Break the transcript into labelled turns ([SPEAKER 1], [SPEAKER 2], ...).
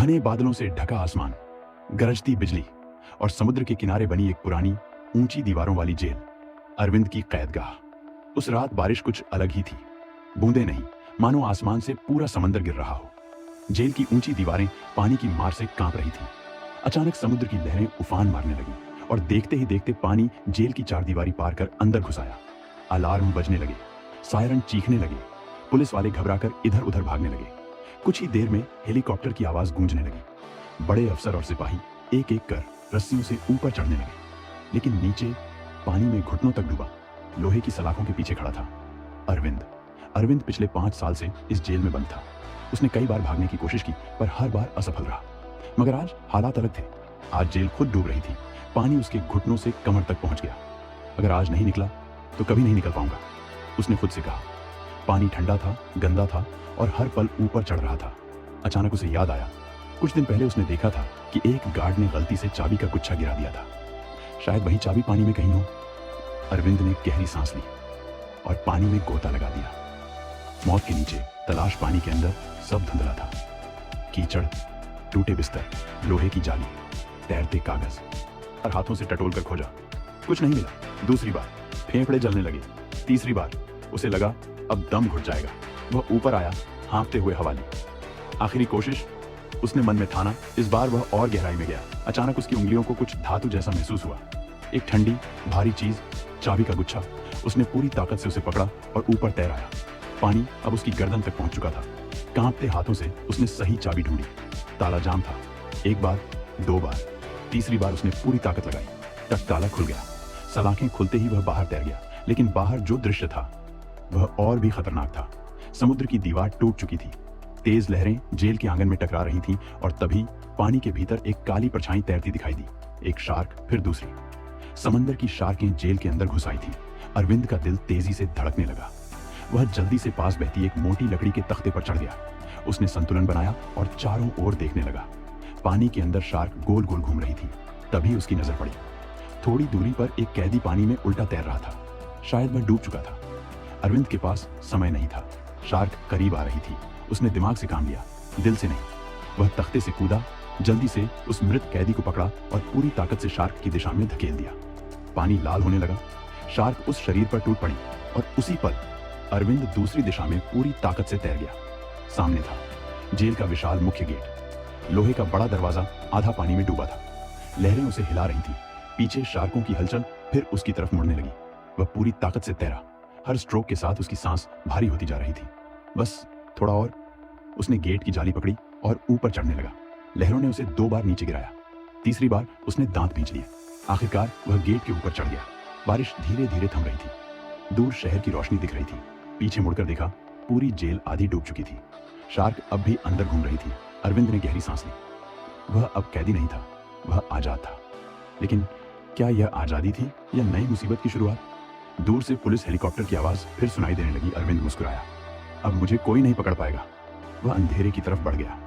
[SPEAKER 1] घने बादलों से ढका आसमान, गरजती बिजली और समुद्र के किनारे बनी एक पुरानी ऊंची दीवारों वाली जेल, अरविंद की कैदगाह। उस रात बारिश कुछ अलग ही थी। बूंदे नहीं, मानो आसमान से पूरा समंदर गिर रहा हो। जेल की ऊंची दीवारें पानी की मार से कांप रही थी। अचानक समुद्र की लहरें उफान मारने लगी और देखते ही देखते पानी जेल की चारदीवारी पार कर अंदर घुस आया। अलार्म बजने लगे, सायरन चीखने लगे, पुलिस वाले घबराकर इधर उधर भागने लगे। कुछ ही देर में हेलीकॉप्टर की आवाज गूंजने लगी। बड़े अफसर और सिपाही एक एक कर रस्सियों से ऊपर चढ़ने लगे, लेकिन नीचे पानी में घुटनों तक डूबा लोहे की सलाखों के पीछे खड़ा था अरविंद पिछले 5 साल से इस जेल में बंद था। उसने कई बार भागने की कोशिश की, पर हर बार असफल रहा। मगर आज हालात अलग थे। आज जेल खुद डूब रही थी। पानी उसके घुटनों से कमर तक पहुंच गया। अगर आज नहीं निकला तो कभी नहीं निकल पाऊंगा, उसने खुद से कहा। पानी ठंडा था, गंदा था और हर पल ऊपर चढ़ रहा था। अचानक उसे याद आया, कुछ दिन पहले उसने देखा था कि एक गार्ड ने गलती से चाबी का गुच्छा गिरा दिया था। शायद वही चाबी पानी में कहीं हो। अरविंद ने गहरी सांस ली और पानी में गोता लगा दिया। मौत के नीचे तलाश, पानी के अंदर सब धुंधला था। कीचड़, टूटे बिस्तर, लोहे की जाली, तैरते कागज और हाथों से टटोल कर खोजा, कुछ नहीं मिला। दूसरी बार फेफड़े जलने लगे। तीसरी बार उसे लगा अब दम घुट जाएगा। वह ऊपर आया, हाँफते हुए हवा ली। आखिरी कोशिश उसने मन में ठाना। इस बार वह और गहराई में गया। अचानक उसकी उंगलियों को कुछ धातु जैसा महसूस हुआ। एक ठंडी भारी चीज, चाबी का गुच्छा। उसने पूरी ताकत से उसे पकड़ा और ऊपर तैर आया। पानी अब उसकी गर्दन तक पहुंच चुका था। कांपते हाथों से उसने सही चाबी ढूंढी। ताला जाम था। एक बार, 2 बार, तीसरी बार उसने पूरी ताकत लगाई, तब ताला खुल गया। सलाखें खुलते ही वह बाहर तैर गया। लेकिन बाहर जो दृश्य था वह और भी खतरनाक था। समुद्र की दीवार टूट चुकी थी। तेज लहरें जेल के आंगन में टकरा रही थीं और तभी पानी के भीतर एक काली परछाई तैरती दिखाई दी। एक शार्क, फिर दूसरी। समंदर की शार्कें जेल के अंदर घुस आई थी। अरविंद का दिल तेजी से धड़कने लगा। वह जल्दी से पास बहती एक मोटी लकड़ी के तख्ते पर चढ़ गया। उसने संतुलन बनाया और चारों ओर देखने लगा। पानी के अंदर शार्क गोल गोल घूम रही थी। तभी उसकी नजर पड़ी। थोड़ी दूरी पर एक कैदी पानी में उल्टा तैर रहा था। शायद वह डूब चुका था। अरविंद के पास समय नहीं था। शार्क करीब आ रही थी। उसने दिमाग से काम लिया, दिल से नहीं। वह तख्ते से कूदा, जल्दी से उस मृत कैदी को पकड़ा और पूरी ताकत से शार्क की दिशा में धकेल दिया। पानी लाल होने लगा। शार्क उस शरीर पर टूट पड़ी और उसी पल अरविंद दूसरी दिशा में पूरी ताकत से तैर गया। सामने था जेल का विशाल मुख्य गेट। लोहे का बड़ा दरवाजा आधा पानी में डूबा था। लहरें उसे हिला रही थी। पीछे शार्कों की हलचल फिर उसकी तरफ मुड़ने लगी। वह पूरी ताकत से तैरा। हर स्ट्रोक के साथ उसकी सांस भारी होती जा रही थी। बस थोड़ा और। उसने गेट की जाली पकड़ी और ऊपर चढ़ने लगा। लहरों ने उसे 2 बार नीचे गिराया। तीसरी बार उसने दांत भींच लिए। आखिरकार वह गेट के ऊपर चढ़ गया। बारिश धीरे धीरे थम रही थी। दूर शहर की रोशनी दिख रही थी। पीछे मुड़कर देखा, पूरी जेल आधी डूब चुकी थी। शार्क अब भी अंदर घूम रही थी। अरविंद ने गहरी सांस ली। वह अब कैदी नहीं था, वह आजाद था। लेकिन क्या यह आजादी थी या नई मुसीबत की शुरुआत? दूर से पुलिस हेलीकॉप्टर की आवाज फिर सुनाई देने लगी। अरविंद मुस्कुराया। अब मुझे कोई नहीं पकड़ पाएगा। वह अंधेरे की तरफ बढ़ गया।